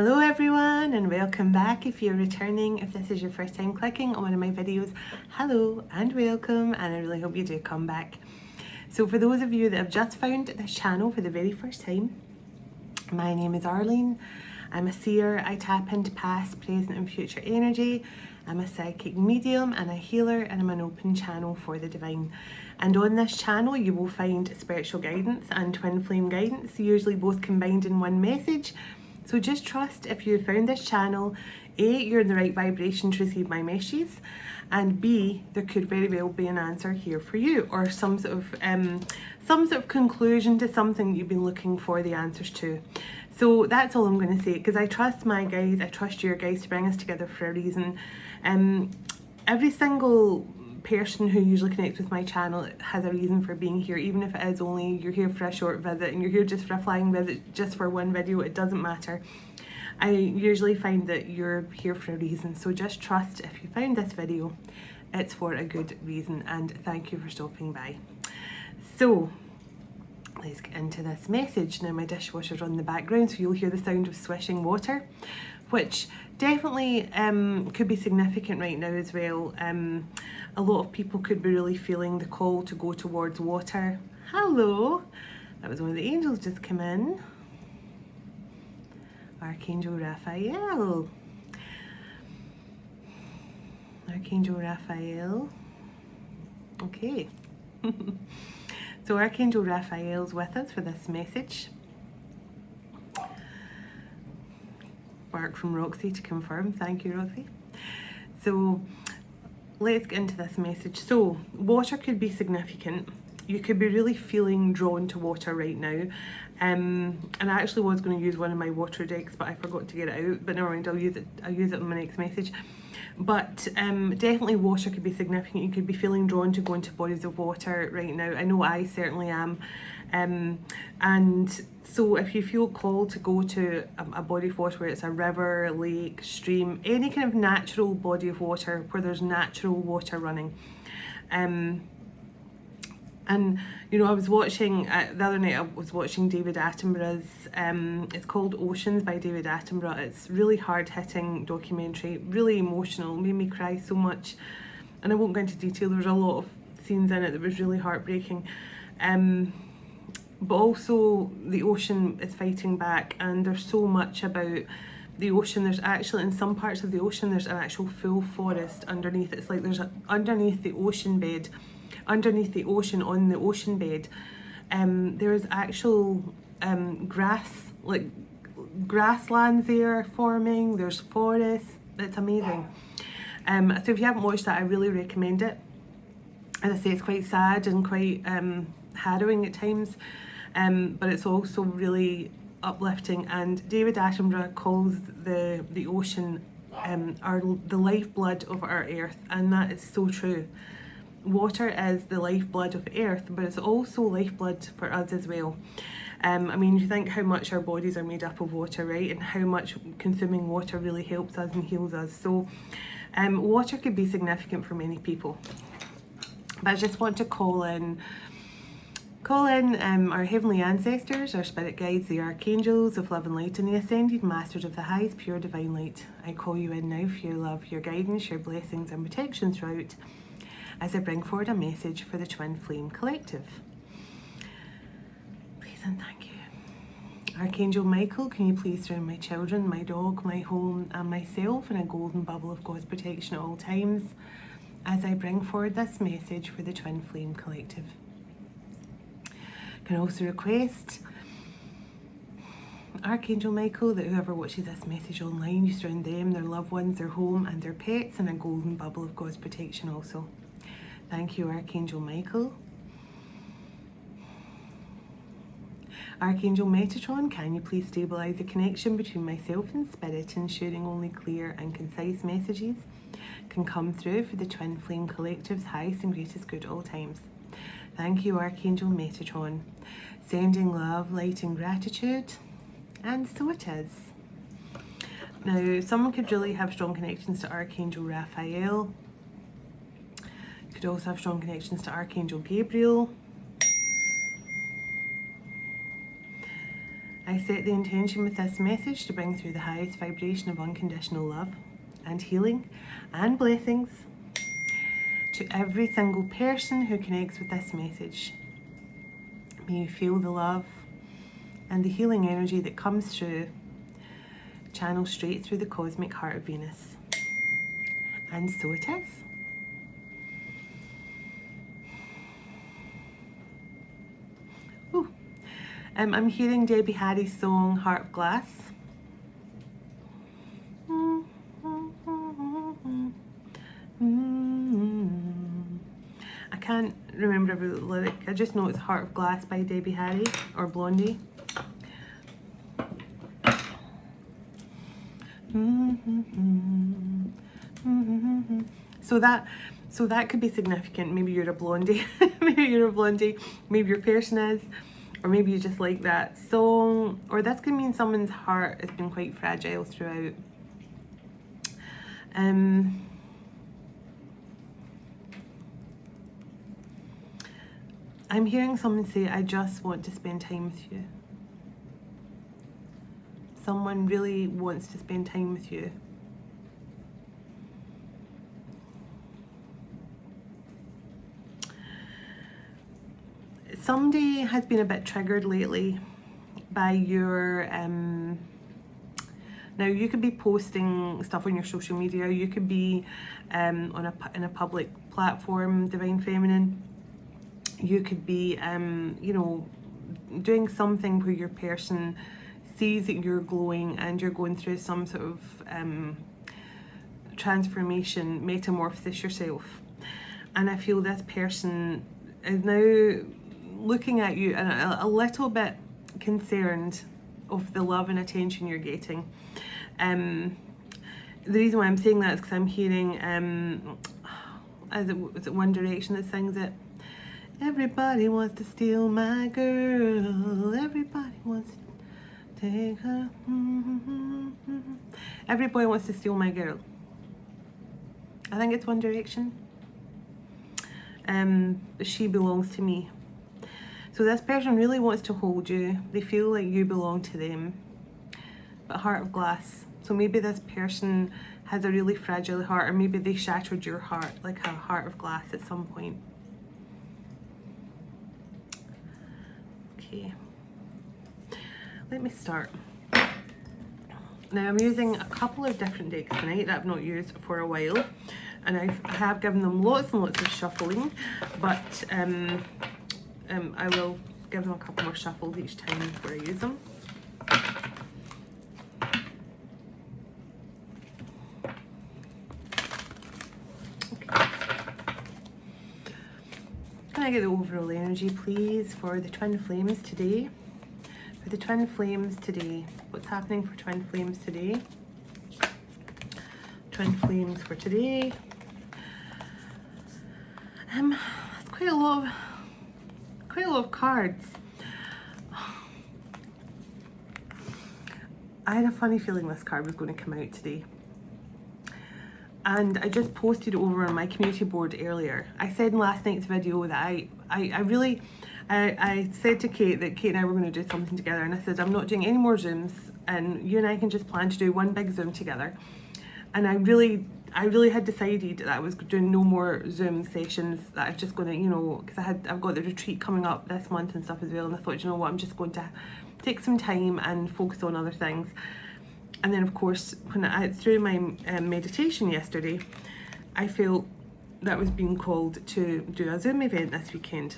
Hello everyone and welcome back. If you're returning, if this is your first time clicking on one of my videos, hello and welcome, and I really hope you do come back. So for those of you that have just found this channel for the very first time, my name is Arlene. I'm a seer. I tap into past, present and future energy. I'm a psychic medium and a healer, and I'm an open channel for the divine. And on this channel you will find spiritual guidance and twin flame guidance, usually both combined in one message. So just trust, if you found this channel, A, you're in the right vibration to receive my messages, and B, there could very well be an answer here for you, or some sort of conclusion to something you've been looking for the answers to. So that's all I'm going to say, because I trust my guides, I trust your guides to bring us together for a reason. Every single person who usually connects with my channel has a reason for being here, even if it is only you're here for a short visit and you're here just for a flying visit, just for one video, it doesn't matter. I usually find that you're here for a reason, so just trust if you found this video, it's for a good reason, and thank you for stopping by. So let's get into this message. Now my dishwasher's on in the background, so you'll hear the sound of swishing water, which definitely could be significant right now as well. A lot of people could be really feeling the call to go towards water. Hello, that was one of the angels just come in. Archangel Raphael. Archangel Raphael. Okay. So Archangel Raphael's with us for this message. Bark from Roxy to confirm. Thank you, Roxy. So let's get into this message. So water could be significant. You could be really feeling drawn to water right now. And I actually was going to use one of my water decks, but I forgot to get it out. But never mind, I'll use it in my next message. But definitely water could be significant. You could be feeling drawn to go into bodies of water right now. I know I certainly am. And so if you feel called to go to a body of water, where it's a river, lake, stream, any kind of natural body of water where there's natural water running. And you know, I was watching the other night, I was watching David Attenborough's it's called Oceans by David Attenborough. It's really hard-hitting documentary, really emotional, made me cry so much, and I won't go into detail. There was a lot of scenes in it that was really heartbreaking, but also the ocean is fighting back, and there's so much about the ocean. There's actually, in some parts of the ocean, there's an actual full forest underneath. It's like there's underneath the ocean bed, underneath the ocean, on the ocean bed, there's actual like grasslands there forming. There's forests. It's amazing. So if you haven't watched that, I really recommend it. As I say, it's quite sad and quite harrowing at times, but it's also really uplifting. And David Attenborough calls the ocean the lifeblood of our earth, and that is so true. Water is the lifeblood of earth, but it's also lifeblood for us as well. I mean, you think how much our bodies are made up of water, right? And how much consuming water really helps us and heals us. So water could be significant for many people. But I just want to call in our heavenly ancestors, our spirit guides, the archangels of love and light, and the ascended masters of the highest pure divine light. I call you in now for your love, your guidance, your blessings and protection throughout, as I bring forward a message for the Twin Flame Collective. Please and thank you. Archangel Michael, can you please surround my children, my dog, my home and myself in a golden bubble of God's protection at all times, as I bring forward this message for the Twin Flame Collective. Can also request, Archangel Michael, that whoever watches this message online, you surround them, their loved ones, their home and their pets in a golden bubble of God's protection also. Thank you, Archangel Michael. Archangel Metatron, can you please stabilise the connection between myself and Spirit, ensuring only clear and concise messages can come through for the Twin Flame Collective's highest and greatest good at all times. Thank you, Archangel Metatron. Sending love, light and gratitude. And so it is. Now, someone could really have strong connections to Archangel Raphael. Could also have strong connections to Archangel Gabriel. I set the intention with this message to bring through the highest vibration of unconditional love and healing and blessings to every single person who connects with this message. May you feel the love and the healing energy that comes through, channel straight through the cosmic heart of Venus. And so it is. Ooh. I'm hearing Debbie Harry's song Heart of Glass. I can't remember the lyric. I just know it's Heart of Glass by Debbie Harry or Blondie. So that could be significant. Maybe you're a blondie. Maybe you're a blondie. Maybe your person is. Or maybe you just like that song. Or this could mean someone's heart has been quite fragile throughout. I'm hearing someone say, I just want to spend time with you. Someone really wants to spend time with you. Somebody has been a bit triggered lately by your, now you could be posting stuff on your social media, you could be in a public platform, Divine Feminine, you could be, you know, doing something where your person sees that you're glowing and you're going through some sort of transformation, metamorphosis yourself. And I feel this person is now looking at you and a little bit concerned of the love and attention you're getting. The reason why I'm saying that is because I'm hearing, is it One Direction that sings it? Everybody wants to steal my girl. Everybody wants to take her. Everybody wants to steal my girl. I think it's One Direction. She belongs to me. So this person really wants to hold you. They feel like you belong to them. But heart of glass. So maybe this person has a really fragile heart, or maybe they shattered your heart, like a heart of glass at some point. Okay. Let me start. Now I'm using a couple of different decks tonight that I've not used for a while. And I have given them lots and lots of shuffling, but I will give them a couple more shuffles each time before I use them. Okay. Can I get the overall energy, please, for the twin flames today? For the twin flames today, what's happening for twin flames today? Twin flames for today. That's quite a lot of cards. I had a funny feeling this card was going to come out today. And I just posted over on my community board earlier. I said in last night's video that I said to Kate that Kate and I were going to do something together, and I said I'm not doing any more Zooms, and you and I can just plan to do one big Zoom together. And I really had decided that I was doing no more Zoom sessions, that I'm just going to, you know, because I've got the retreat coming up this month and stuff as well, and I thought, you know what, I'm just going to take some time and focus on other things. And then of course, when through my meditation yesterday, I felt that I was being called to do a Zoom event this weekend.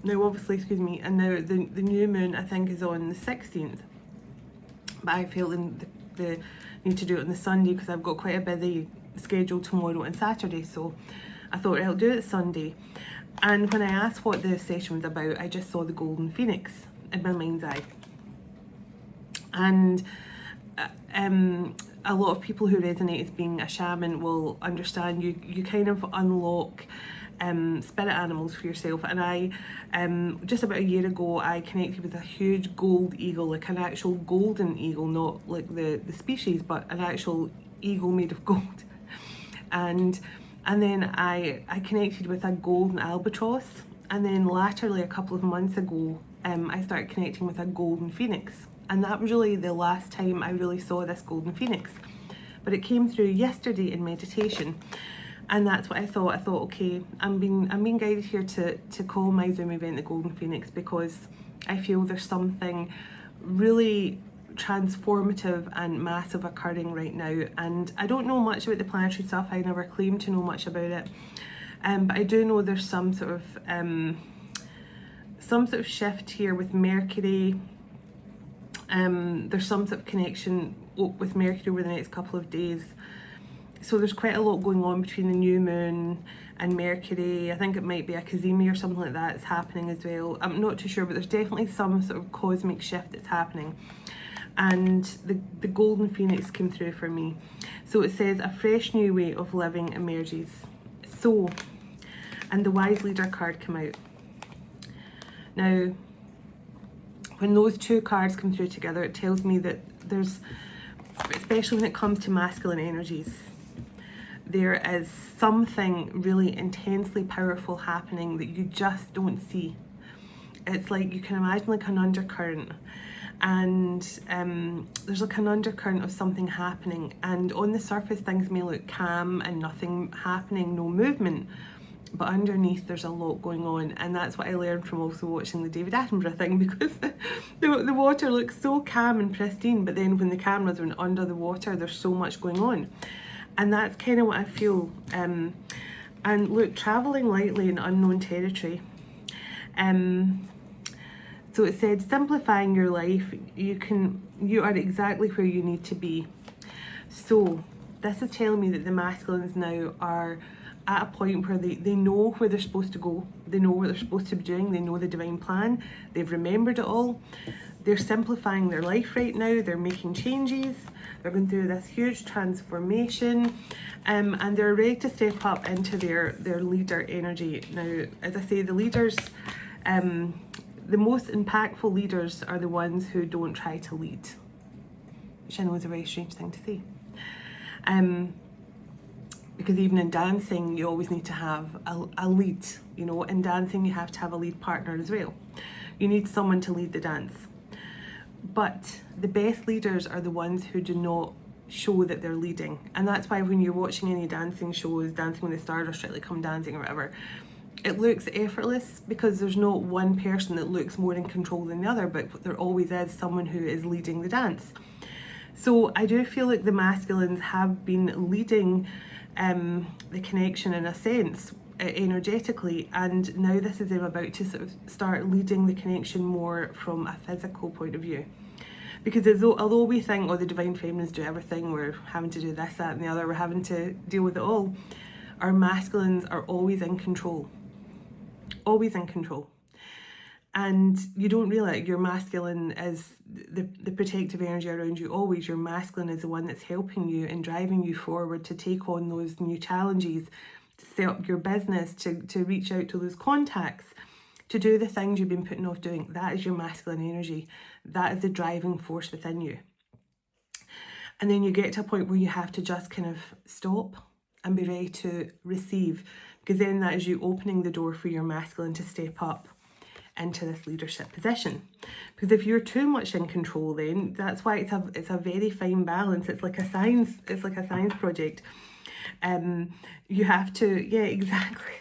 Now obviously, and now the new moon I think is on the 16th, but I felt the need to do it on the Sunday because I've got quite a busy schedule tomorrow and Saturday, so I thought I'll do it Sunday. And when I asked what the session was about, I just saw the golden phoenix in my mind's eye. And a lot of people who resonate as being a shaman will understand you kind of unlock spirit animals for yourself. And I just about a year ago I connected with a huge gold eagle, like an actual golden eagle, not like the species, but an actual eagle made of gold. And then I connected with a golden albatross, and then latterly a couple of months ago I started connecting with a golden phoenix. And that was really the last time I really saw this golden phoenix. But it came through yesterday in meditation. And that's what I thought. I thought, okay, I'm being guided here to call my Zoom event the Golden Phoenix, because I feel there's something really transformative and massive occurring right now. And I don't know much about the planetary stuff. I never claimed to know much about it. But I do know there's some sort of shift here with Mercury. There's some sort of connection with Mercury over the next couple of days. So there's quite a lot going on between the new moon and Mercury. I think it might be a Kazemi or something like that that's happening as well. I'm not too sure, but there's definitely some sort of cosmic shift that's happening. And the Golden Phoenix came through for me. So it says a fresh new way of living emerges. So, and the Wise Leader card came out. Now, when those two cards come through together, it tells me that there's, especially when it comes to masculine energies, there is something really intensely powerful happening that you just don't see. It's like, you can imagine like an undercurrent, and there's like an undercurrent of something happening, and on the surface things may look calm and nothing happening, no movement, but underneath there's a lot going on. And that's what I learned from also watching the David Attenborough thing, because the water looks so calm and pristine, but then when the cameras are under the water, there's so much going on. And that's kind of what I feel. And look, traveling lightly in unknown territory. So it said, simplifying your life, you are exactly where you need to be. So this is telling me that the masculines now are at a point where they know where they're supposed to go. They know what they're supposed to be doing. They know the divine plan. They've remembered it all. They're simplifying their life right now. They're making changes. They're going through this huge transformation, and they're ready to step up into their leader energy. Now, as I say, the leaders, the most impactful leaders are the ones who don't try to lead, which I know is a very strange thing to say. Because even in dancing, you always need to have a lead. You know, in dancing, you have to have a lead partner as well. You need someone to lead the dance. But the best leaders are the ones who do not show that they're leading. And that's why when you're watching any dancing shows, Dancing with the Stars or Strictly Come Dancing or whatever, it looks effortless because there's not one person that looks more in control than the other, but there always is someone who is leading the dance. So I do feel like the masculines have been leading the connection in a sense, energetically, and now this is them about to sort of start leading the connection more from a physical point of view. Because although we think, oh, the divine feminines do everything, we're having to do this, that and the other, we're having to deal with it all, our masculines are always in control. Always in control. And you don't realize your masculine is the protective energy around you always. Your masculine is the one that's helping you and driving you forward to take on those new challenges, to set up your business, to reach out to those contacts, to do the things you've been putting off doing. That is your masculine energy. That is the driving force within you. And then you get to a point where you have to just kind of stop and be ready to receive, because then that is you opening the door for your masculine to step up into this leadership position. Because if you're too much in control, then that's why it's a very fine balance. It's like a science project. You have to, yeah, exactly,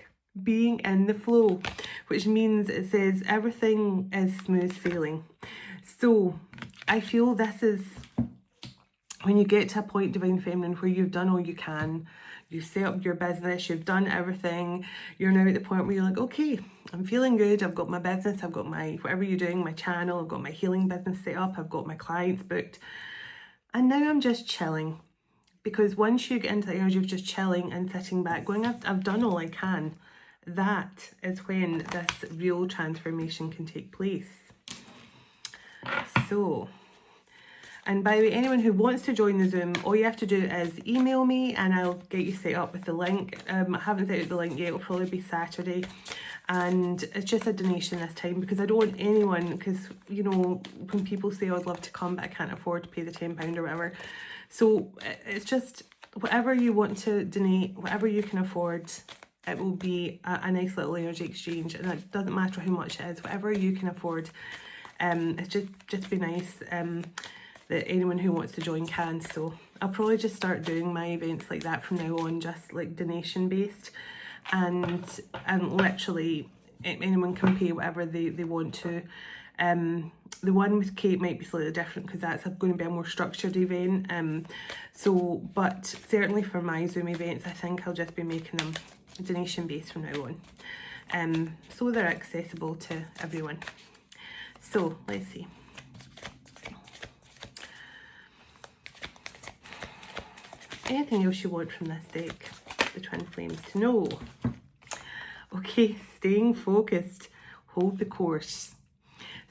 being in the flow, which means it says everything is smooth sailing. So I feel this is when you get to a point, Divine Feminine, where you've done all you can, you've set up your business, you've done everything, you're now at the point where you're like, okay, I'm feeling good, I've got my business, I've got my, whatever you're doing, my channel, I've got my healing business set up, I've got my clients booked, and now I'm just chilling. Because once you get into the energy of just chilling and sitting back, going, I've done all I can, that is when this real transformation can take place. So, and by the way, anyone who wants to join the Zoom, all you have to do is email me and I'll get you set up with the link. I haven't set out the link yet, it'll probably be Saturday. And it's just a donation this time, because I don't want anyone, because, you know, when people say, oh, I'd love to come, but I can't afford to pay the £10 or whatever. So it's just whatever you want to donate, whatever you can afford, it will be a nice little energy exchange, and it doesn't matter how much it is, whatever you can afford. It's just be nice that anyone who wants to join can. So I'll probably just start doing my events like that from now on, just like donation based, and literally anyone can pay whatever they want to. The one with Kate might be slightly different because that's going to be a more structured event. But certainly for my Zoom events, I think I'll just be making them donation based from now on, so they're accessible to everyone. So let's see. Anything else you want from this deck, the Twin Flames to know? Okay, staying focused, hold the course.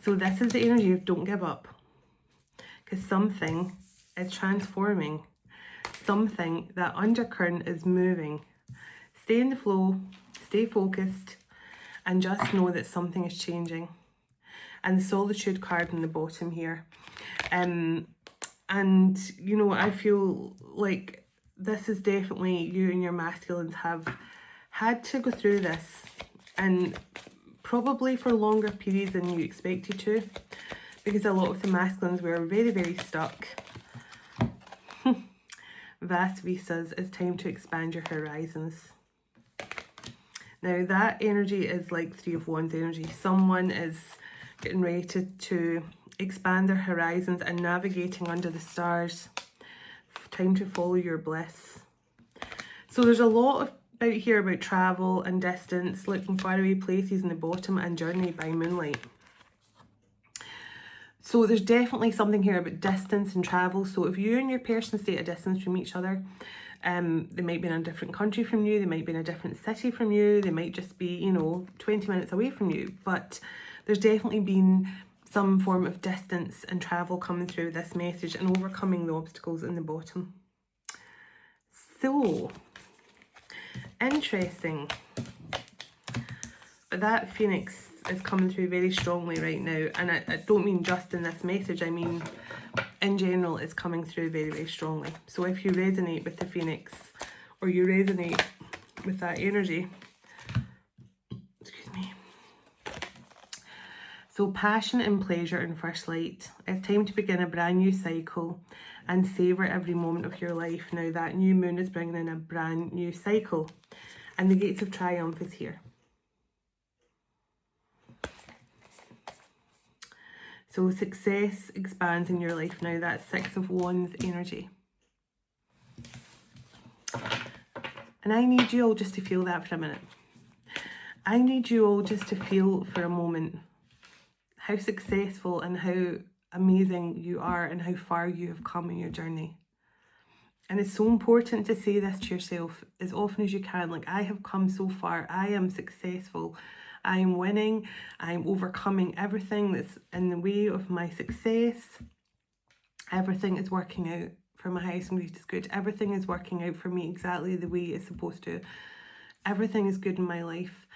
So this is the energy of don't give up, because something is transforming, something, that undercurrent is moving. Stay in the flow, stay focused, and just know that something is changing. And the Solitude card in the bottom here. And, you know, I feel like this is definitely, you and your masculines have had to go through this, and probably for longer periods than you expected to, because a lot of the masculines were very, very stuck. Vast vistas, it's time to expand your horizons. Now that energy is like Three of Wands energy. Someone is getting ready to expand their horizons and navigating under the stars. Time to follow your bliss. So there's a lot about here about travel and distance, looking faraway places in the bottom, and journey by moonlight. So there's definitely something here about distance and travel. So if you and your person stay at a distance from each other, they might be in a different country from you, they might be in a different city from you, they might just be, you know, 20 minutes away from you. But there's definitely been some form of distance and travel coming through this message, and overcoming the obstacles in the bottom. So interesting. But that Phoenix is coming through very strongly right now, and I don't mean just in this message, I mean in general it's coming through very, very strongly. So if you resonate with the Phoenix, or you resonate with that energy, excuse me. So passion and pleasure in first light. It's time to begin a brand new cycle and savour every moment of your life. Now that new moon is bringing in a brand new cycle, and the gates of triumph is here. So success expands in your life now. That's Six of Wands energy. And I need you all just to feel that for a minute. I need you all just to feel for a moment how successful and how amazing you are, and how far you have come in your journey. And it's so important to say this to yourself as often as you can. Like, I have come so far. I am successful. I am winning. I'm overcoming everything that's in the way of my success. Everything is working out for my highest and greatest good. Everything is working out for me exactly the way it's supposed to. Everything is good in my life.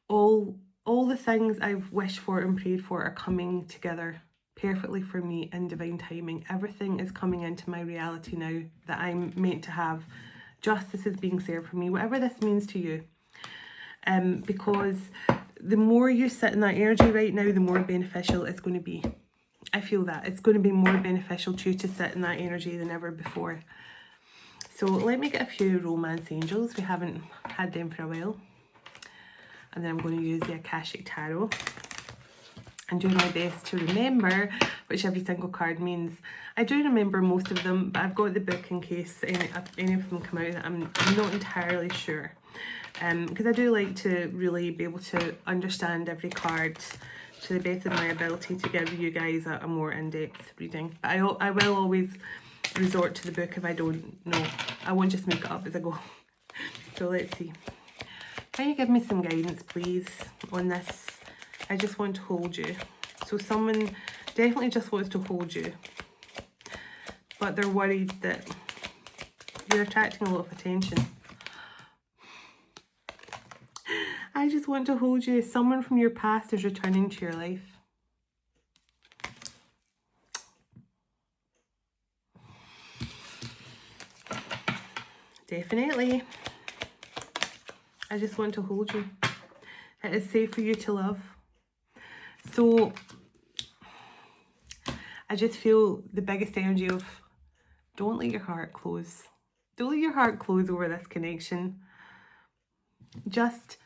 All the things I've wished for and prayed for are coming together perfectly for me in divine timing. Everything is coming into my reality now that I'm meant to have. Justice is being served for me, whatever this means to you. Because the more you sit in that energy right now, the more beneficial it's going to be. I feel that it's going to be more beneficial to you to sit in that energy than ever before. So let me get a few romance angels. We haven't had them for a while. And then I'm going to use the Akashic Tarot and do my best to remember which every single card means. I do remember most of them, but I've got the book in case any of them come out that I'm not entirely sure. Because I do like to really be able to understand every card to the best of my ability to give you guys a more in-depth reading. But I will always resort to the book if I don't know. I won't just make it up as I go. So let's see. Can you give me some guidance, please, on this? I just want to hold you. So someone definitely just wants to hold you, but they're worried that you're attracting a lot of attention. I just want to hold you. Someone from your past is returning to your life. Definitely. I just want to hold you. It is safe for you to love. So I just feel the biggest energy of don't let your heart close. Don't let your heart close over this connection. Just,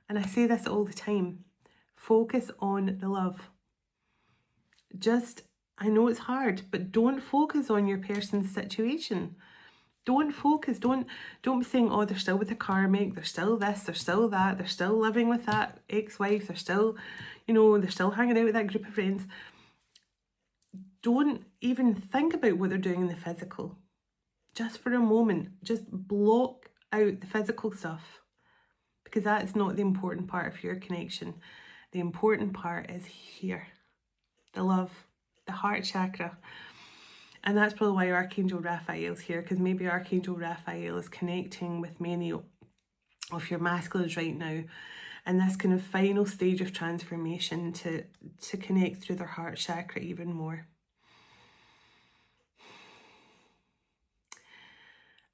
and I say this all the time, focus on the love. Just, I know it's hard, but don't focus on your person's situation. Don't focus, don't be saying, oh, they're still with a karmic, they're still this, they're still that, they're still living with that ex-wife, they're still, they're still hanging out with that group of friends. Don't even think about what they're doing in the physical. Just for a moment, just block out the physical stuff, because that's not the important part of your connection. The important part is here, the love, the heart chakra. And that's probably why Archangel Raphael's here, because maybe Archangel Raphael is connecting with many of your masculines right now, and this kind of final stage of transformation to connect through their heart chakra even more.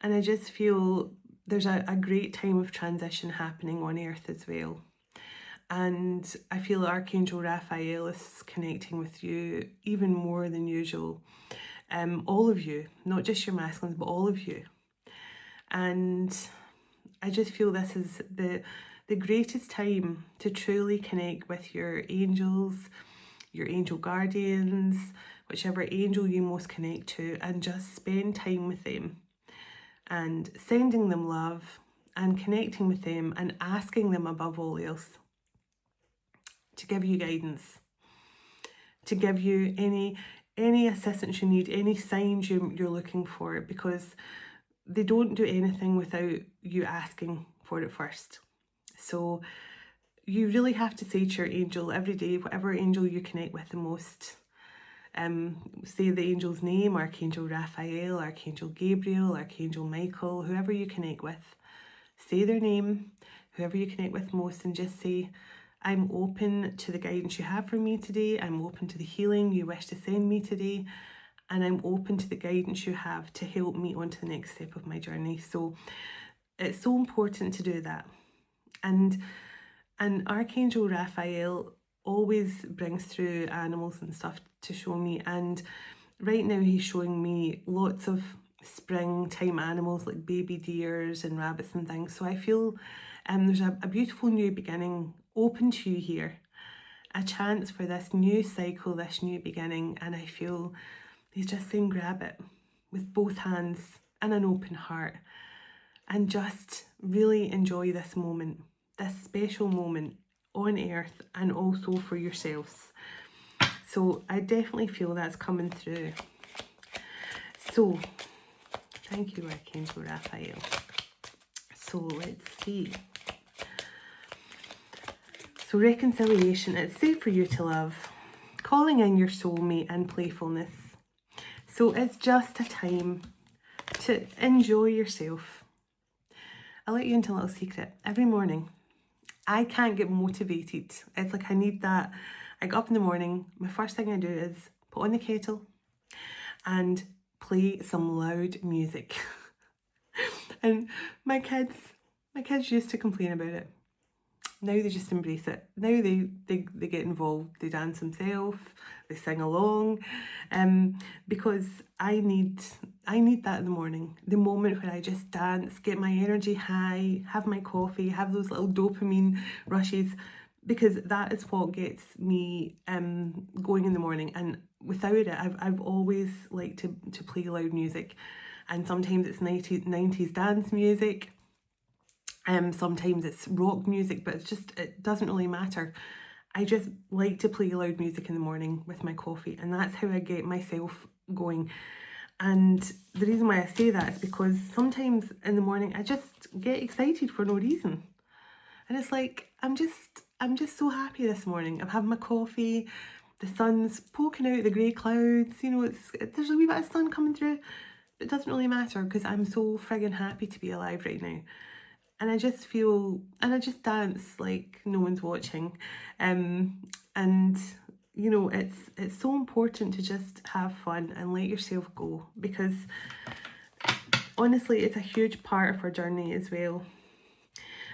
And I just feel there's a great time of transition happening on Earth as well. And I feel Archangel Raphael is connecting with you even more than usual. All of you, not just your masculines, but all of you. And I just feel this is the greatest time to truly connect with your angels, your angel guardians, whichever angel you most connect to, and just spend time with them and sending them love and connecting with them and asking them above all else to give you guidance, to give you any assistance you need, any signs you're looking for, because they don't do anything without you asking for it first. So you really have to say to your angel every day, whatever angel you connect with the most, say the angel's name, Archangel Raphael, Archangel Gabriel, Archangel Michael, whoever you connect with. Say their name, whoever you connect with most, and just say, I'm open to the guidance you have for me today. I'm open to the healing you wish to send me today. And I'm open to the guidance you have to help me on to the next step of my journey. So it's so important to do that. And Archangel Raphael always brings through animals and stuff to show me. And right now he's showing me lots of springtime animals like baby deers and rabbits and things. So I feel there's a beautiful new beginning open to you here, a chance for this new cycle, this new beginning. And I feel he's just saying grab it with both hands and an open heart and just really enjoy this moment, this special moment on Earth, and also for yourselves. So I definitely feel that's coming through. So thank you, Archangel Raphael. So let's see. So reconciliation, it's safe for you to love, calling in your soulmate and playfulness. So it's just a time to enjoy yourself. I'll let you into a little secret. Every morning, I can't get motivated. It's like I need that. I get up in the morning, my first thing I do is put on the kettle and play some loud music. And my kids used to complain about it. Now they just embrace it. Now they get involved. They dance themselves. They sing along, because I need that in the morning. The moment where I just dance, get my energy high, have my coffee, have those little dopamine rushes, because that is what gets me going in the morning. And without it, I've always liked to play loud music, and sometimes it's 90s dance music. Sometimes it's rock music, but it doesn't really matter. I just like to play loud music in the morning with my coffee, and that's how I get myself going. And the reason why I say that is because sometimes in the morning I just get excited for no reason. And it's like, I'm just so happy this morning. I'm having my coffee, the sun's poking out the grey clouds, there's a wee bit of sun coming through. It doesn't really matter because I'm so friggin' happy to be alive right now. And I just dance like no one's watching. And it's so important to just have fun and let yourself go, because honestly, it's a huge part of our journey as well.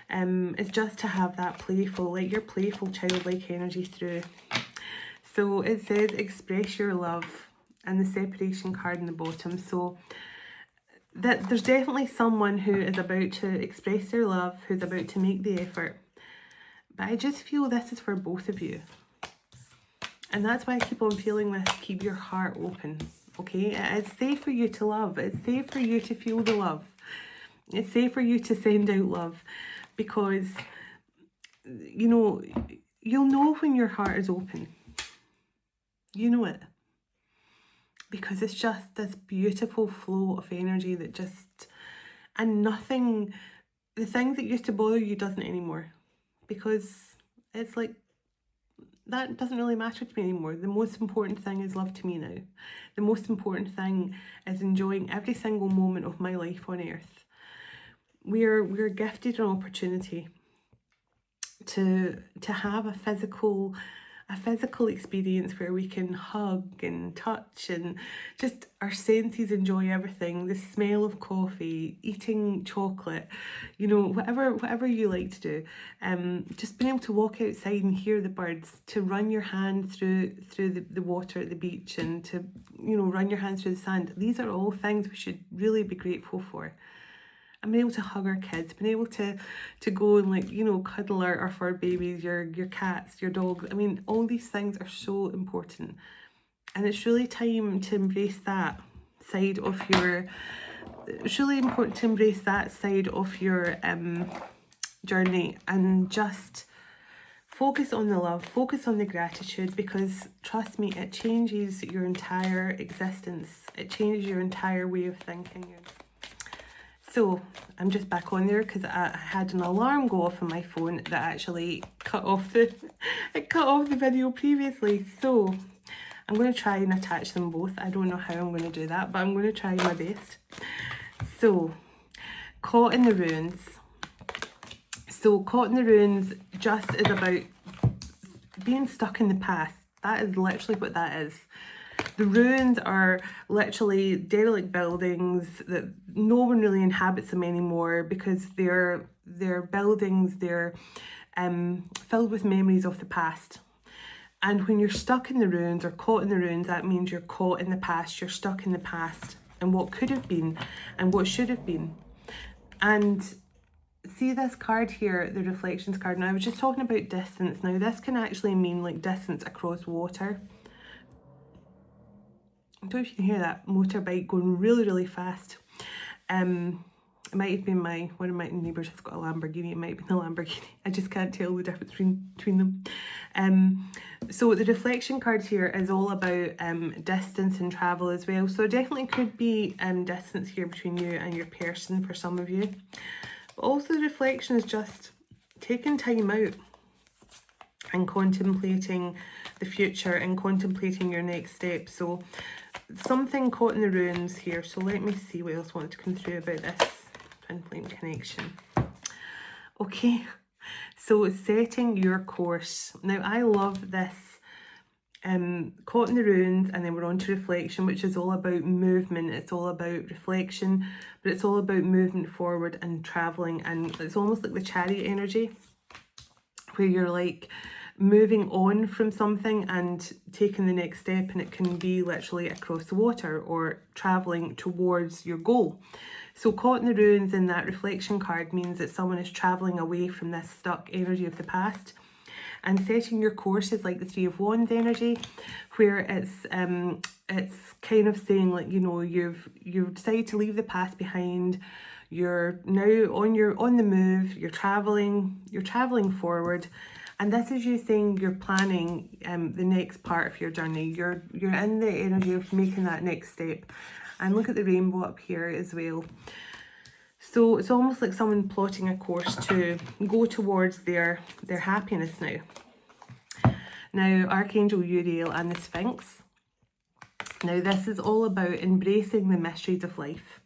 is just to have that playful, like your playful childlike energy through. So it says express your love, and the separation card in the bottom. So that there's definitely someone who is about to express their love, who's about to make the effort. But I just feel this is for both of you. And that's why I keep on feeling this. Keep your heart open, okay? It's safe for you to love. It's safe for you to feel the love. It's safe for you to send out love, because, you know, you'll know when your heart is open. You know it. Because it's just this beautiful flow of energy that just, and nothing, the things that used to bother you doesn't anymore. Because it's like, that doesn't really matter to me anymore. The most important thing is love to me now. The most important thing is enjoying every single moment of my life on earth. We're gifted an opportunity to have a physical experience where we can hug and touch and just our senses enjoy everything. The smell of coffee, eating chocolate, you know, whatever you like to do. Just being able to walk outside and hear the birds, to run your hand through the water at the beach, and to, you know, run your hands through the sand. These are all things we should really be grateful for. And being able to hug our kids, being able to go and, like, you know, cuddle our fur babies, your cats, your dogs. I mean, all these things are so important. And it's really time to embrace that side of your, it's really important to embrace that side of your journey, and just focus on the love, focus on the gratitude, because trust me, it changes your entire existence. It changes your entire way of thinking. So I'm just back on there because I had an alarm go off on my phone that actually cut off the video previously. So I'm going to try and attach them both. I don't know how I'm going to do that, but I'm going to try my best. So, Caught in the Ruins. So Caught in the Ruins just is about being stuck in the past. That is literally what that is. The ruins are literally derelict buildings that no one really inhabits them anymore, because they're buildings, they're filled with memories of the past. And when you're stuck in the ruins or caught in the ruins, that means you're caught in the past, you're stuck in the past, and what could have been and what should have been. And see this card here, the reflections card. Now I was just talking about distance. Now this can actually mean like distance across water. I don't know if you can hear that motorbike going really, really fast. It might have been one of my neighbours has got a Lamborghini. It might have been a Lamborghini. I just can't tell the difference between them. So the reflection cards here is all about distance and travel as well. So there definitely could be distance here between you and your person for some of you. But also the reflection is just taking time out and contemplating the future and contemplating your next step. So something caught in the ruins here. So let me see what else I want to come through about this twin flame connection. Okay, so setting your course. Now I love this caught in the ruins, and then we're on to reflection, which is all about movement. It's all about reflection, but it's all about movement forward and traveling. And it's almost like the chariot energy, where you're like moving on from something and taking the next step, and it can be literally across the water or traveling towards your goal. So caught in the ruins in that reflection card means that someone is traveling away from this stuck energy of the past. And setting your course is like the Three of Wands energy, where it's kind of saying, like, you know, you've decided to leave the past behind. You're now on the move. You're traveling forward. And this is you saying you're planning the next part of your journey. You're in the energy of making that next step. And look at the rainbow up here as well. So it's almost like someone plotting a course to go towards their happiness now. Now, Archangel Uriel and the Sphinx. Now, this is all about embracing the mysteries of life.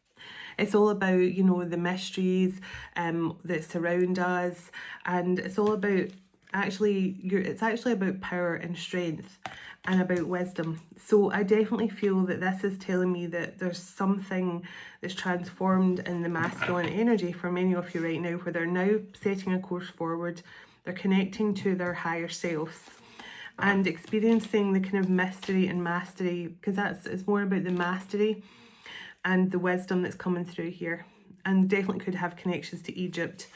It's all about, you know, the mysteries that surround us, and it's all about it's actually about power and strength. and about wisdom. So I definitely feel that this is telling me that there's something that's transformed in the masculine energy for many of you right now, where they're now setting a course forward. They're connecting to their higher selves and experiencing the kind of mystery and mastery, because it's more about the mastery and the wisdom that's coming through here. And definitely could have connections to Egypt.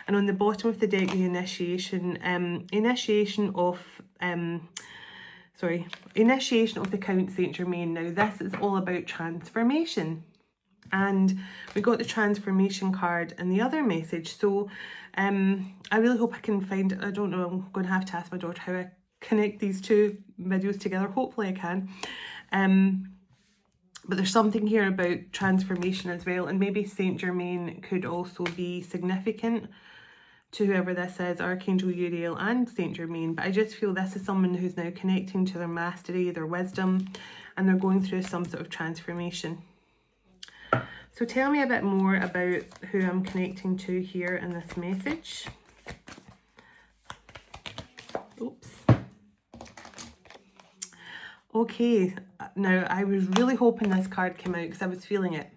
And on the bottom of the deck, the initiation of the Count Saint Germain. Now this is all about transformation. And we got the transformation card and the other message. So I really hope I can find, I don't know, I'm going to have to ask my daughter how I connect these two videos together. Hopefully I can. But there's something here about transformation as well. And maybe Saint Germain could also be significant to whoever this is, Archangel Uriel and Saint Germain. But I just feel this is someone who's now connecting to their mastery, their wisdom, and they're going through some sort of transformation. So tell me a bit more about who I'm connecting to here in this message. Oops. Okay, now I was really hoping this card came out because I was feeling it.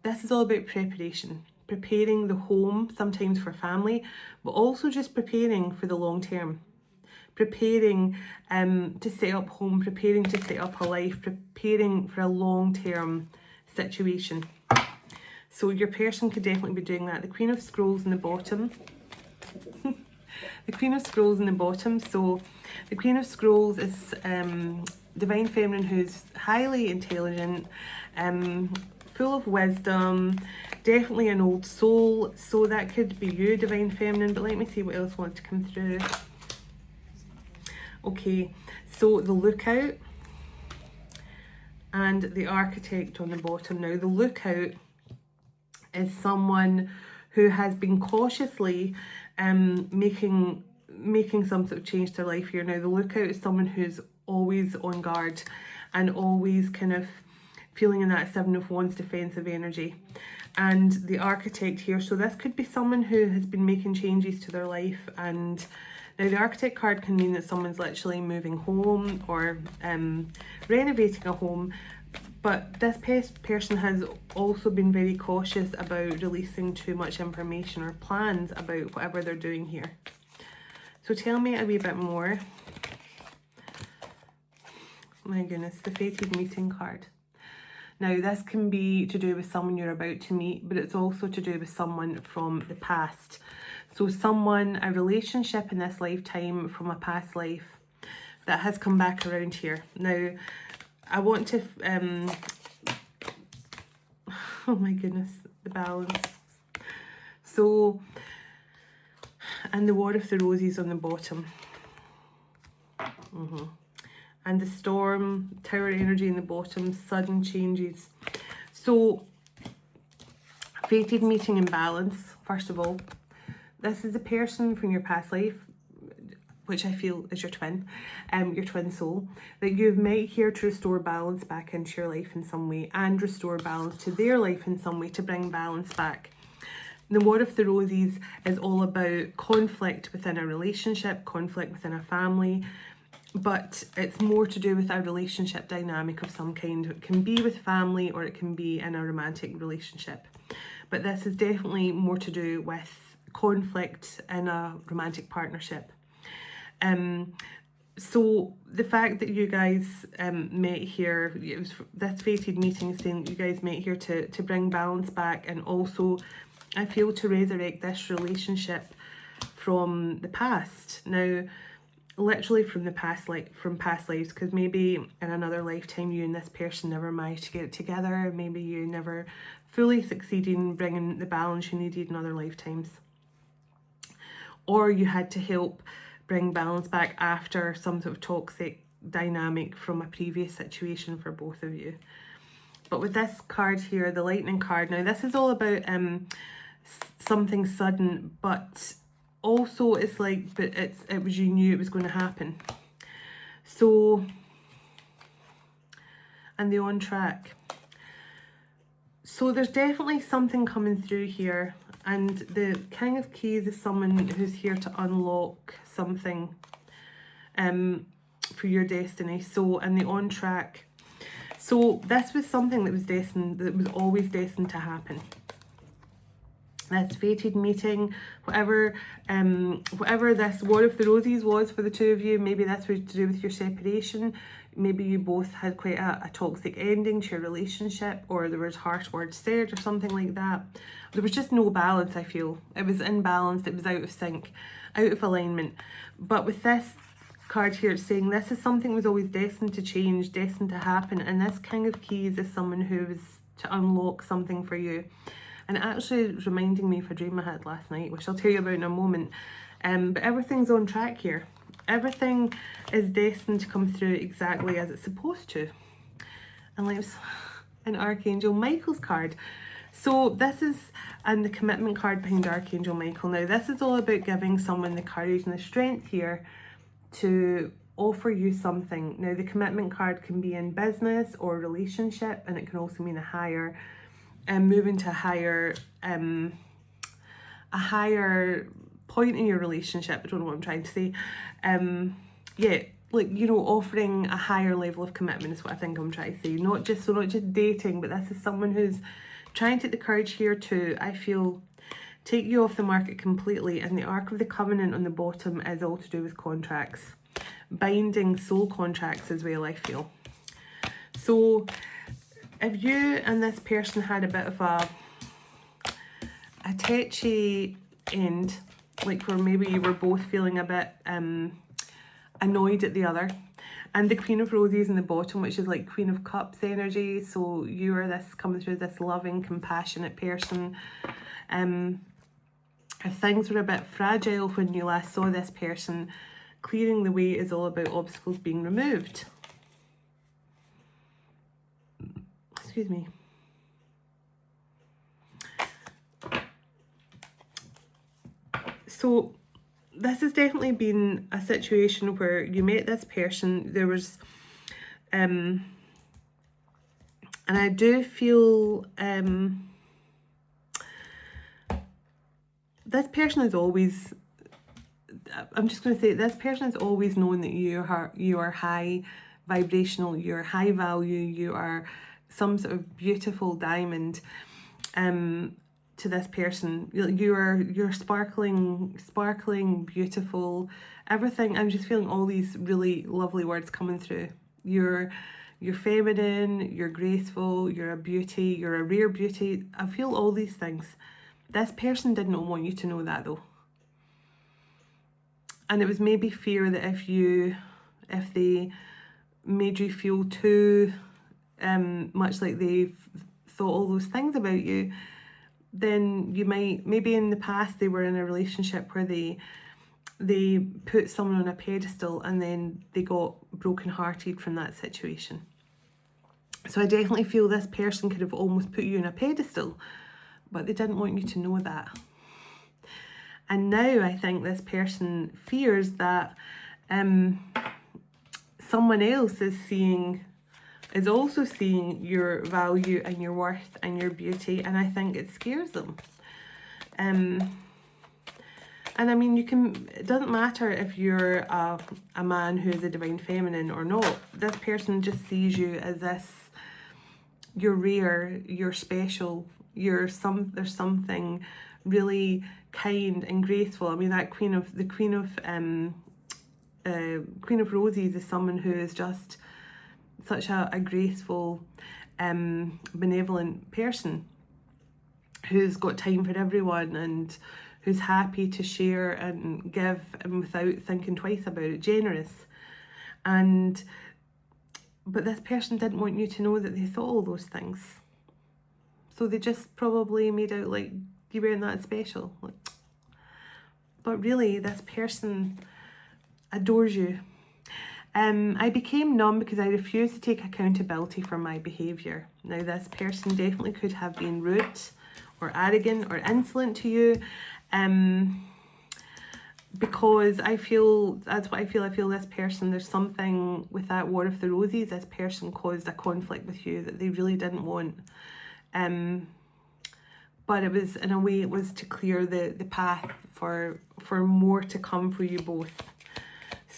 This is all about preparation. Preparing the home, sometimes for family, but also just preparing for the long term. Preparing to set up home, preparing to set up a life, preparing for a long term situation. So your person could definitely be doing that. The Queen of Scrolls in the bottom. The Queen of Scrolls in the bottom. So the Queen of Scrolls is Divine Feminine who's highly intelligent, full of wisdom, definitely an old soul. So that could be you, Divine Feminine, but let me see what else wants to come through. Okay, so the Lookout and the Architect on the bottom. Now the Lookout is someone who has been cautiously making some sort of change to their life here. Now the Lookout is someone who's always on guard and always kind of feeling in that Seven of Wands defensive energy. And the Architect here, so this could be someone who has been making changes to their life. And now the Architect card can mean that someone's literally moving home or renovating a home. But this person has also been very cautious about releasing too much information or plans about whatever they're doing here. So tell me a wee bit more. My goodness, the Fated Meeting card. Now this can be to do with someone you're about to meet, but it's also to do with someone from the past. So someone, a relationship in this lifetime from a past life that has come back around here. Now, I want to, oh my goodness, the balance. So, and the War of the Roses on the bottom. And the Storm, Tower energy in the bottom, sudden changes. So, Fated Meeting and balance, first of all. This is a person from your past life, which I feel is your twin soul, that you've met here to restore balance back into your life in some way and restore balance to their life in some way to bring balance back. The War of the Roses is all about conflict within a relationship, conflict within a family, but it's more to do with a relationship dynamic of some kind. It can be with family or it can be in a romantic relationship. But this is definitely more to do with conflict in a romantic partnership. So the fact that you guys met here, it was this Fated Meeting saying that you guys met here to bring balance back, and also I feel to resurrect this relationship from the past. Now, literally from the past, like from past lives, because maybe in another lifetime you and this person never managed to get it together. Maybe you never fully succeeded in bringing the balance you needed in other lifetimes, or you had to help bring balance back after some sort of toxic dynamic from a previous situation for both of you. But with this card here, the Lightning card, now this is all about something sudden, but also it's like, but it was, you knew it was going to happen. So, and the On Track. So there's definitely something coming through here. And the King of Keys is someone who's here to unlock something for your destiny. So, and the on track. So this was something that was destined, that was always destined to happen. This fated meeting, whatever this War of the Roses was for the two of you, maybe that's was to do with your separation. Maybe you both had quite a toxic ending to your relationship, or there was harsh words said or something like that. There was just no balance, I feel. It was imbalanced, it was out of sync, out of alignment. But with this card here, it's saying this is something that was always destined to change, destined to happen. And this King of Keys is someone who was to unlock something for you. And it actually is reminding me of a dream I had last night, which I'll tell you about in a moment. But everything's on track here. Everything is destined to come through exactly as it's supposed to. And let's an Archangel Michael's card. So this is, and the commitment card behind Archangel Michael. Now this is all about giving someone the courage and the strength here to offer you something. Now the commitment card can be in business or relationship, and it can also mean a higher moving to a higher point in your relationship. I don't know what I'm trying to say. Yeah, like, you know, offering a higher level of commitment is what I think I'm trying to say. Not just dating, but this is someone who's trying to take the courage here to, I feel, take you off the market completely. And the Ark of the Covenant on the bottom is all to do with contracts, binding soul contracts as well, I feel. So if you and this person had a bit of a touchy end, like where maybe you were both feeling a bit annoyed at the other, and the Queen of Roses in the bottom, which is like Queen of Cups energy, so you are this coming through this loving, compassionate person. If things were a bit fragile when you last saw this person, clearing the way is all about obstacles being removed. Excuse me. So this has definitely been a situation where you met this person, there was and I do feel this person is always, I'm just going to say, this person has always known that you are high vibrational, you're high value, you are some sort of beautiful diamond to this person. You're sparkling, beautiful, everything. I'm just feeling all these really lovely words coming through. You're feminine, you're graceful, you're a beauty, you're a rare beauty. I feel all these things. This person did not want you to know that though. And it was maybe fear that if they made you feel too much like they thought all those things about you, then you might, maybe in the past they were in a relationship where they put someone on a pedestal and then they got brokenhearted from that situation. So I definitely feel this person could have almost put you on a pedestal, but they didn't want you to know that. And now I think this person fears that someone else is also seeing your value and your worth and your beauty, and I think it scares them. And I mean, it doesn't matter if you're a man who is a divine feminine or not. This person just sees you as this, you're rare, you're special, there's something really kind and graceful. I mean, that Queen of Roses is someone who is just such a graceful, benevolent person who's got time for everyone and who's happy to share and give and without thinking twice about it, generous. But this person didn't want you to know that they thought all those things. So they just probably made out like you weren't that special. But really, this person adores you. I became numb because I refused to take accountability for my behaviour. Now, this person definitely could have been rude or arrogant or insolent to you, because I feel, that's what I feel. I feel this person, there's something with that War of the Roses, this person caused a conflict with you that they really didn't want. But it was, in a way, it was to clear the path for more to come for you both.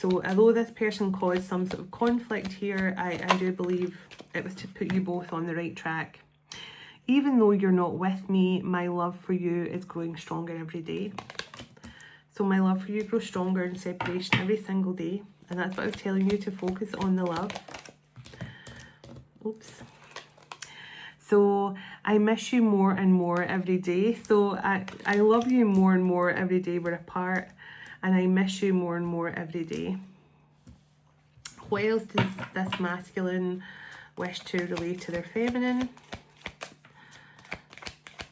So although this person caused some sort of conflict here, I do believe it was to put you both on the right track. Even though you're not with me, my love for you is growing stronger every day. So my love for you grows stronger in separation every single day. And that's what I was telling you, to focus on the love. Oops. So I miss you more and more every day. So I love you more and more every day we're apart. And I miss you more and more every day. What else does this masculine wish to relay to their feminine?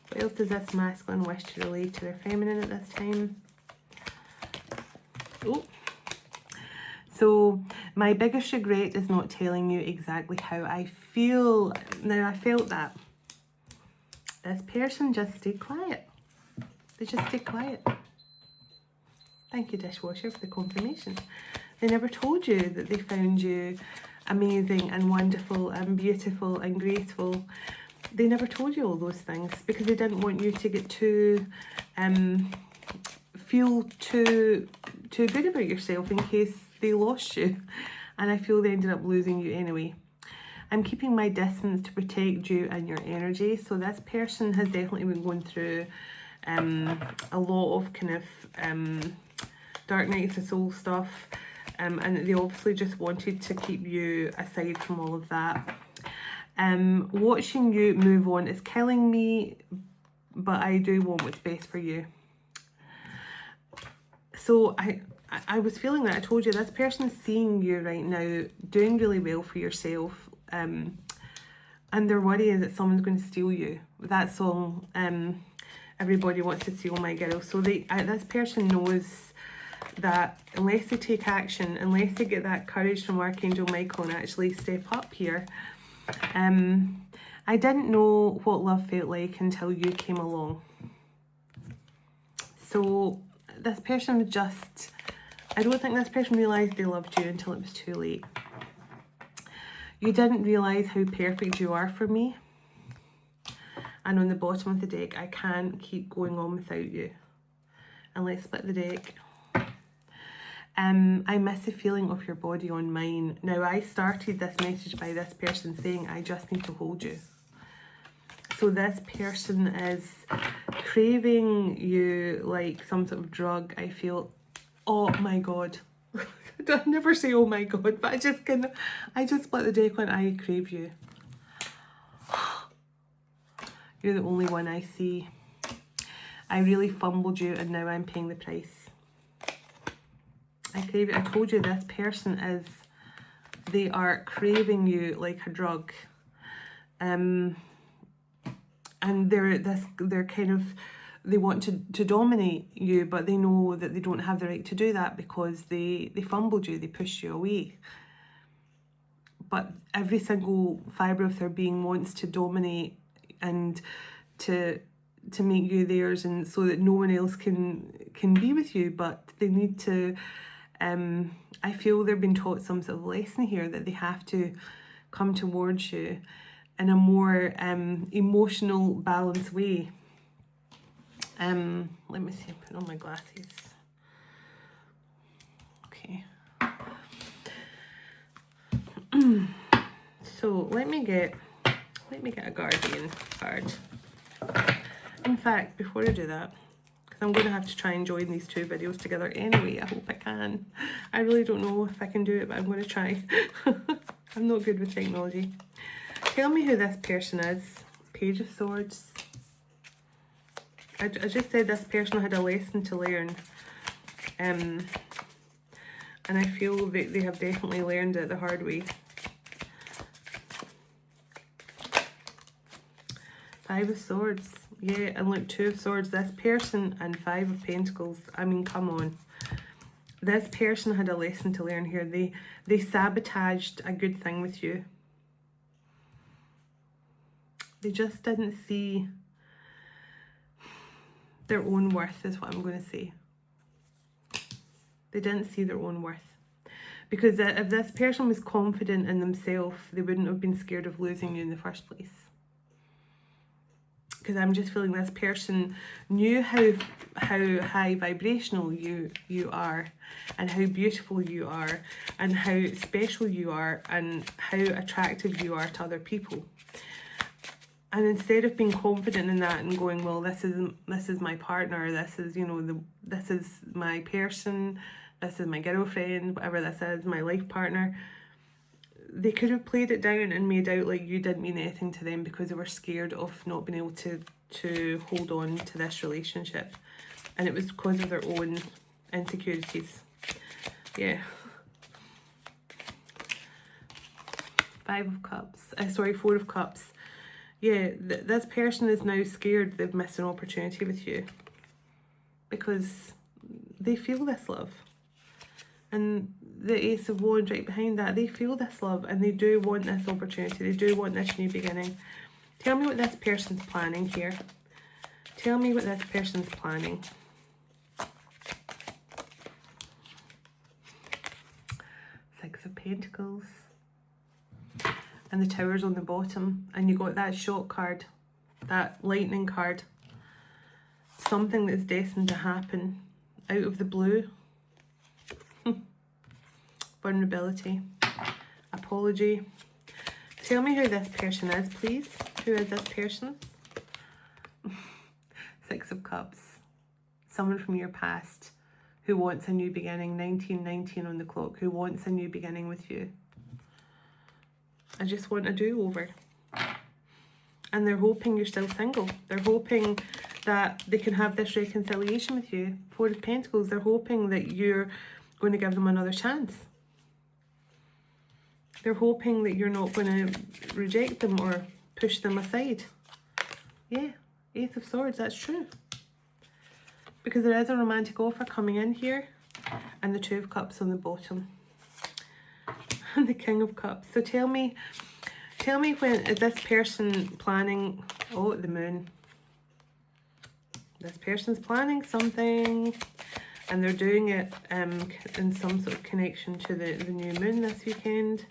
What else does this masculine wish to relay to their feminine at this time? Oh. So my biggest regret is not telling you exactly how I feel. Now, I felt that. This person just stayed quiet. They just stayed quiet. Thank you, dishwasher, for the confirmation. They never told you that they found you amazing and wonderful and beautiful and graceful. They never told you all those things because they didn't want you to get too, feel too good about yourself in case they lost you. And I feel they ended up losing you anyway. I'm keeping my distance to protect you and your energy. So this person has definitely been going through a lot of kind of dark nights of soul stuff. And they obviously just wanted to keep you aside from all of that. Watching you move on is killing me, but I do want what's best for you. So I was feeling that. I told you this person is seeing you right now doing really well for yourself, and their worry is that someone's going to steal you. That's all. Everybody wants to steal my girl. So this person knows that unless they take action, unless they get that courage from Archangel Michael and actually step up here, I didn't know what love felt like until you came along. So this person just, I don't think this person realised they loved you until it was too late. You didn't realise how perfect you are for me. And on the bottom of the deck, I can't keep going on without you. And let's split the deck. I miss the feeling of your body on mine. Now, I started this message by this person saying, I just need to hold you. So this person is craving you like some sort of drug. I feel, oh my God. I never say oh my God, but I just split the deck when I crave you. You're the only one I see. I really fumbled you and now I'm paying the price. I crave it. I told you this person is, they are craving you like a drug. And they're kind of, they want to dominate you, but they know that they don't have the right to do that because they fumbled you, they pushed you away. But every single fibre of their being wants to dominate and to make you theirs, and so that no one else can be with you, but they need to, I feel they're being taught some sort of lesson here that they have to come towards you in a more emotional, balanced way. Let me see, I'm putting on my glasses. Okay. So let me get a guardian card. In fact, before I do that, because I'm going to have to try and join these two videos together anyway. I hope I can. I really don't know if I can do it, but I'm going to try. I'm not good with technology. Tell me who this person is. Page of Swords. I just said this person had a lesson to learn. And I feel that they have definitely learned it the hard way. Five of Swords. Yeah, and look, Two of Swords. This person and Five of Pentacles. I mean, come on. This person had a lesson to learn here. They sabotaged a good thing with you. They just didn't see their own worth, is what I'm going to say. They didn't see their own worth. Because if this person was confident in themselves, they wouldn't have been scared of losing you in the first place. because I'm just feeling this person knew how high vibrational you are, and how beautiful you are, and how special you are, and how attractive you are to other people. And instead of being confident in that and going, well, this is my partner, this is, you know, this is my person, this is my girlfriend, whatever this is, my life partner, they could have played it down and made out like you didn't mean anything to them because they were scared of not being able to hold on to this relationship. And it was because of their own insecurities. Yeah. 4 of Cups. Yeah, this person is now scared they've missed an opportunity with you because they feel this love. And the Ace of Wands right behind that, they feel this love and they do want this opportunity. They do want this new beginning. Tell me what this person's planning here. Tell me what this person's planning. Six of Pentacles. And the Tower's on the bottom, and you got that shot card, that lightning card. Something that's destined to happen out of the blue. Vulnerability, apology. Tell me who this person is, please. Who is this person? 6 of Cups. Someone from your past who wants a new beginning. 1919 on the clock, who wants a new beginning with you. I just want a do-over. And they're hoping you're still single. They're hoping that they can have this reconciliation with you. 4 of Pentacles, they're hoping that you're going to give them another chance. They're hoping that you're not going to reject them or push them aside. Yeah, Ace of Swords, that's true. Because there is a romantic offer coming in here. And the 2 of Cups on the bottom. And the King of Cups. So tell me when is this person planning? Oh, the Moon. This person's planning something, and they're doing it in some sort of connection to the new moon this weekend.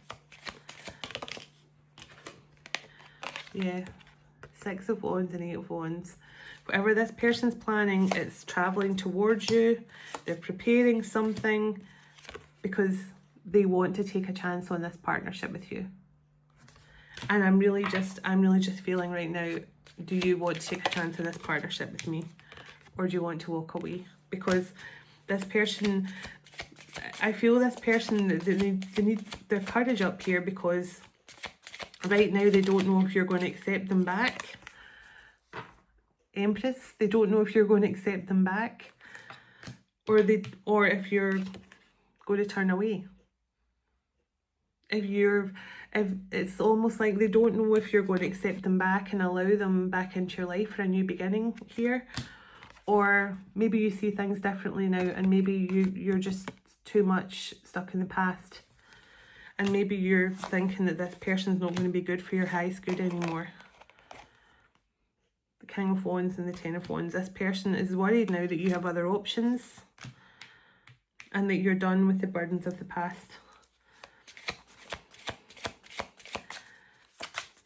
Yeah, 6 of Wands and 8 of Wands. Whatever this person's planning, it's traveling towards you. They're preparing something because they want to take a chance on this partnership with you. And I'm really just feeling right now, do you want to take a chance on this partnership with me? Or do you want to walk away? Because this person, I feel this person, they need their courage up here, because right now they don't know if you're going to accept them back. Empress, they don't know if you're going to accept them back, or if you're going to turn away. If it's almost like they don't know if you're going to accept them back and allow them back into your life for a new beginning here, or maybe you see things differently now, and maybe you're just too much stuck in the past, and maybe you're thinking that this person's not going to be good for your highest good anymore. The King of Wands and the 10 of Wands. This person is worried now that you have other options and that you're done with the burdens of the past.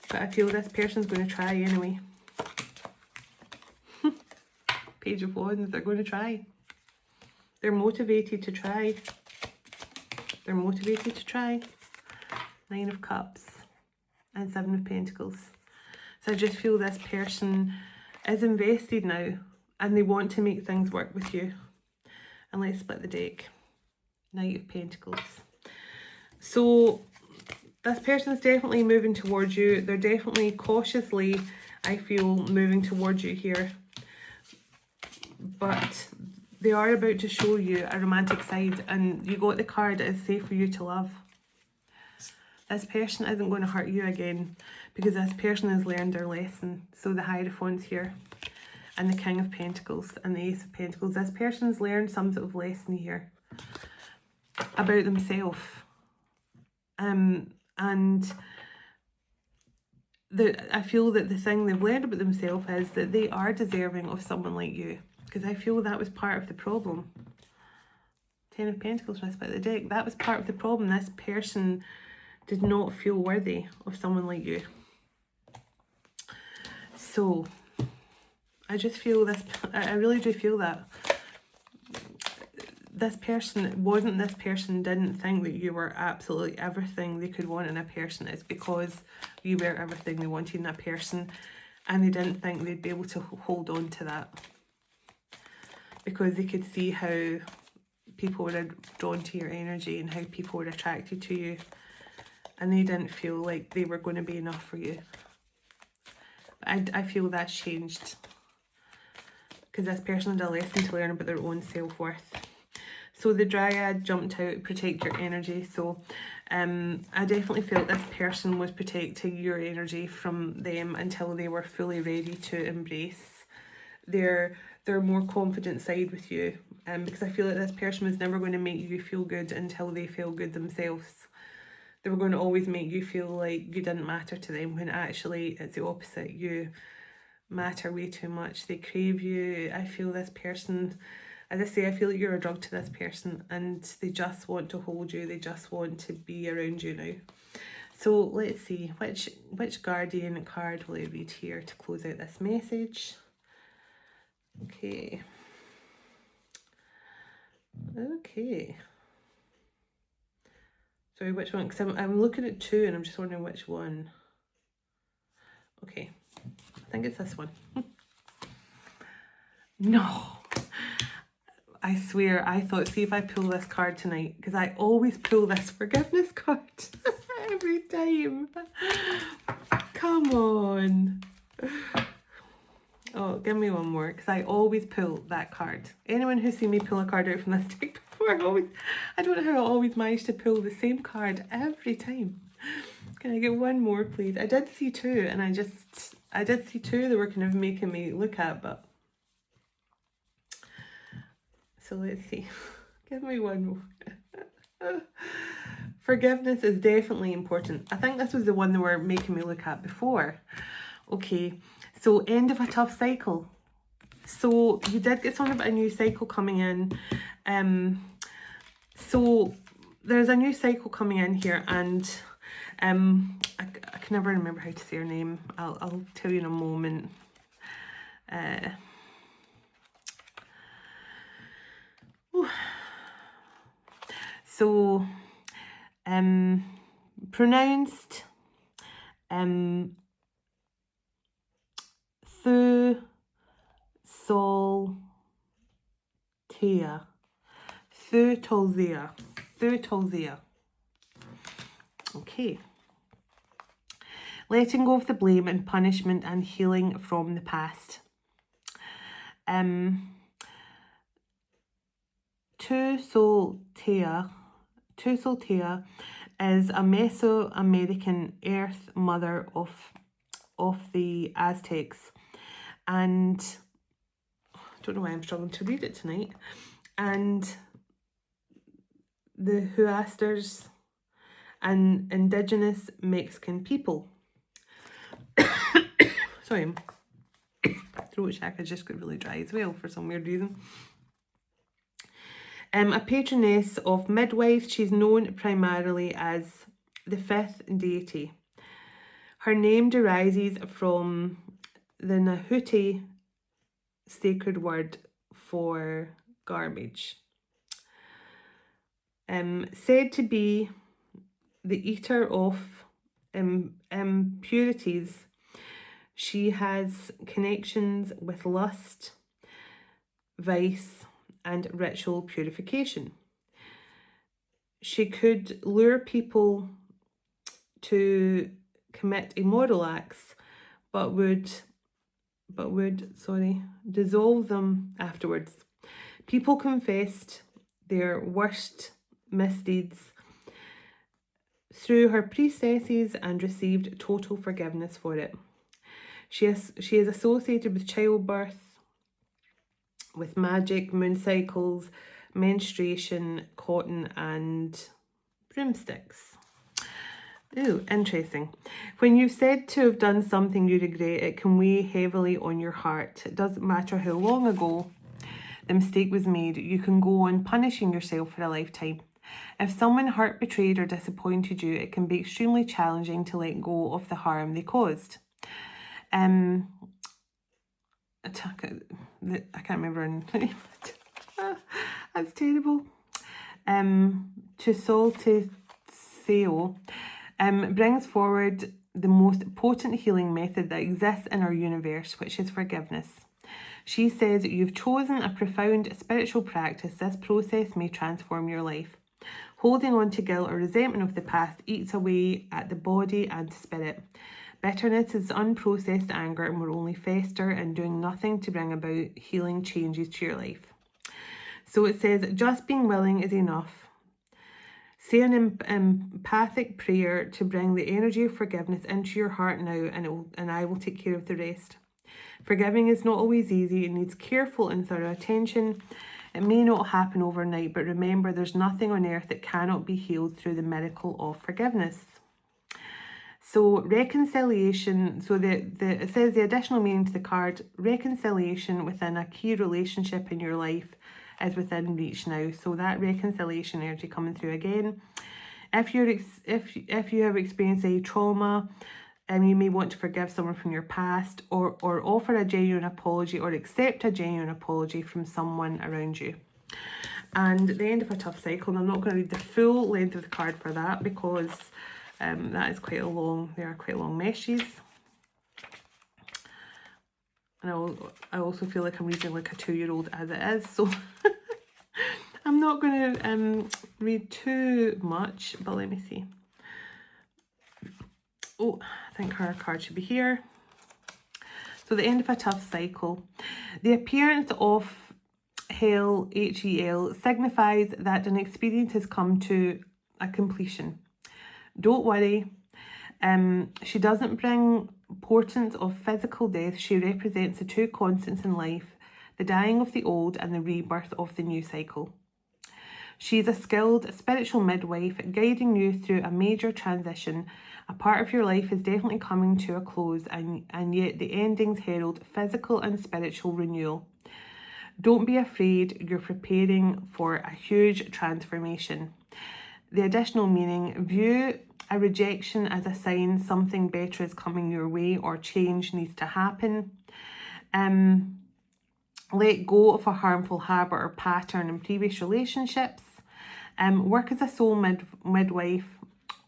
But I feel this person's going to try anyway. Page of Wands, they're going to try. They're motivated to try. They're motivated to try. 9 of Cups and 7 of Pentacles. So I just feel this person is invested now and they want to make things work with you. And let's split the deck. Knight of Pentacles. So this person's definitely moving towards you. They're definitely cautiously, I feel, moving towards you here. But they are about to show you a romantic side, and you got the card, it's safe for you to love. This person isn't going to hurt you again, because this person has learned their lesson. So the Hierophant here, and the King of Pentacles, and the Ace of Pentacles. This person's learned some sort of lesson here about themselves. And I feel that the thing they've learned about themselves is that they are deserving of someone like you. Because I feel that was part of the problem. 10 of Pentacles when I split the deck. That was part of the problem. This person did not feel worthy of someone like you. So, I just feel this, I really do feel that this person didn't think that you were absolutely everything they could want in a person. It's because you were everything they wanted in a person, and they didn't think they'd be able to hold on to that, because they could see how people were drawn to your energy and how people were attracted to you, and they didn't feel like they were going to be enough for you. I feel that's changed, because this person had a lesson to learn about their own self-worth. So the Dryad jumped out, protect your energy. So I definitely felt this person was protecting your energy from them until they were fully ready to embrace their more confident side with you. Because I feel like this person was never going to make you feel good until they feel good themselves. They were going to always make you feel like you didn't matter to them, when actually it's the opposite. You matter way too much. They crave you. I feel this person, as I say, I feel like you're a drug to this person, and they just want to hold you. They just want to be around you now. So let's see, which guardian card will I read here to close out this message? Okay. Sorry, which one? Because I'm looking at two and I'm just wondering which one. Okay, I think it's this one. No, I swear, I thought, see if I pull this card tonight, because I always pull this forgiveness card every time. Come on. Oh, give me one more, because I always pull that card. Anyone who's seen me pull a card out from this deck before, I don't know how I always manage to pull the same card every time. Can I get one more, please? I did see two, and I did see two that were kind of making me look at, but... So let's see. Give me one more. Forgiveness is definitely important. I think this was the one they were making me look at before. Okay, so end of a tough cycle. So you did get something about a new cycle coming in. So there's a new cycle coming in here, and I can never remember how to say her name. I'll tell you in a moment. So pronounced Thu Sol Tia. Thu Tolzia. Thu Tolzia. Okay. Letting go of the blame and punishment and healing from the past. Tu Soltea is a Mesoamerican earth mother of the Aztecs, and I don't know why I'm struggling to read it tonight, and the Huasters, and indigenous Mexican people. Sorry, my throat chakra just got really dry as well for some weird reason. A patroness of midwives, she's known primarily as the fifth deity. Her name derives from the Nahuatl sacred word for garbage. Said to be the eater of impurities, she has connections with lust, vice, and ritual purification. She could lure people to commit immoral acts, but would dissolve them afterwards. People confessed their worst misdeeds through her priestesses and received total forgiveness for it. She is associated with childbirth, with magic, moon cycles, menstruation, cotton, and broomsticks. Ooh, interesting. When you've said to have done something you regret, it can weigh heavily on your heart. It doesn't matter how long ago the mistake was made, you can go on punishing yourself for a lifetime. If someone hurt, betrayed, or disappointed you, it can be extremely challenging to let go of the harm they caused. I can't remember her name. That's terrible. To Salty Seo brings forward the most potent healing method that exists in our universe, which is forgiveness. She says you've chosen a profound spiritual practice. This process may transform your life. Holding on to guilt or resentment of the past eats away at the body and spirit. Bitterness is unprocessed anger and will only fester and doing nothing to bring about healing changes to your life. So it says, just being willing is enough. Say an empathic prayer to bring the energy of forgiveness into your heart now, and I will take care of the rest. Forgiving is not always easy. It needs careful and thorough attention. It may not happen overnight, but remember, there's nothing on earth that cannot be healed through the miracle of forgiveness. So reconciliation, so it says the additional meaning to the card, reconciliation within a key relationship in your life is within reach now. So that reconciliation energy coming through again. If you have experienced a trauma, you may want to forgive someone from your past, or offer a genuine apology or accept a genuine apology from someone around you. And the end of a tough cycle, and I'm not going to read the full length of the card for that because that is quite a long, they are quite long messages. And I also feel like I'm reading like a 2-year-old as it is, so I'm not going to read too much, but let me see. Oh, I think her card should be here. So the end of a tough cycle. The appearance of hell, H-E-L, signifies that an experience has come to a completion. Don't worry. She doesn't bring portents of physical death. She represents the two constants in life, the dying of the old and the rebirth of the new cycle. She's a skilled spiritual midwife guiding you through a major transition. A part of your life is definitely coming to a close, and yet the endings herald physical and spiritual renewal. Don't be afraid, you're preparing for a huge transformation. The additional meaning, view a rejection as a sign something better is coming your way or change needs to happen. Let go of a harmful habit or pattern in previous relationships. Work as a soul midwife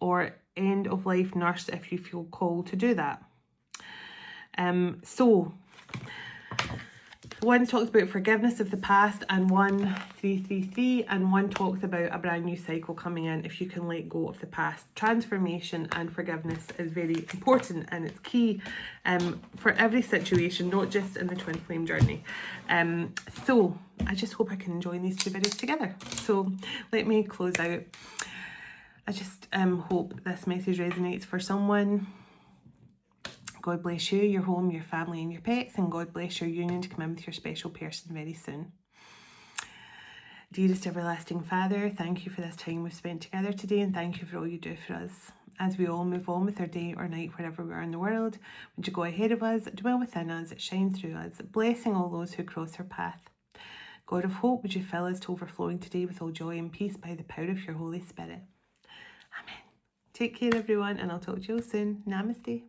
or end of life nurse if you feel called to do that. So one talks about forgiveness of the past, and 1-3-3-3, and one talks about a brand new cycle coming in if you can let go of the past. Transformation and forgiveness is very important, and it's key for every situation, not just in the twin flame journey. So I just hope I can join these two videos together. So let me close out. I just hope this message resonates for someone. God bless you, your home, your family and your pets, and God bless your union to come in with your special person very soon. Dearest everlasting Father, thank you for this time we've spent together today, and thank you for all you do for us. As we all move on with our day or night wherever we are in the world, would you go ahead of us, dwell within us, shine through us, blessing all those who cross our path. God of hope, would you fill us to overflowing today with all joy and peace by the power of your Holy Spirit. Amen. Take care everyone, and I'll talk to you all soon. Namaste.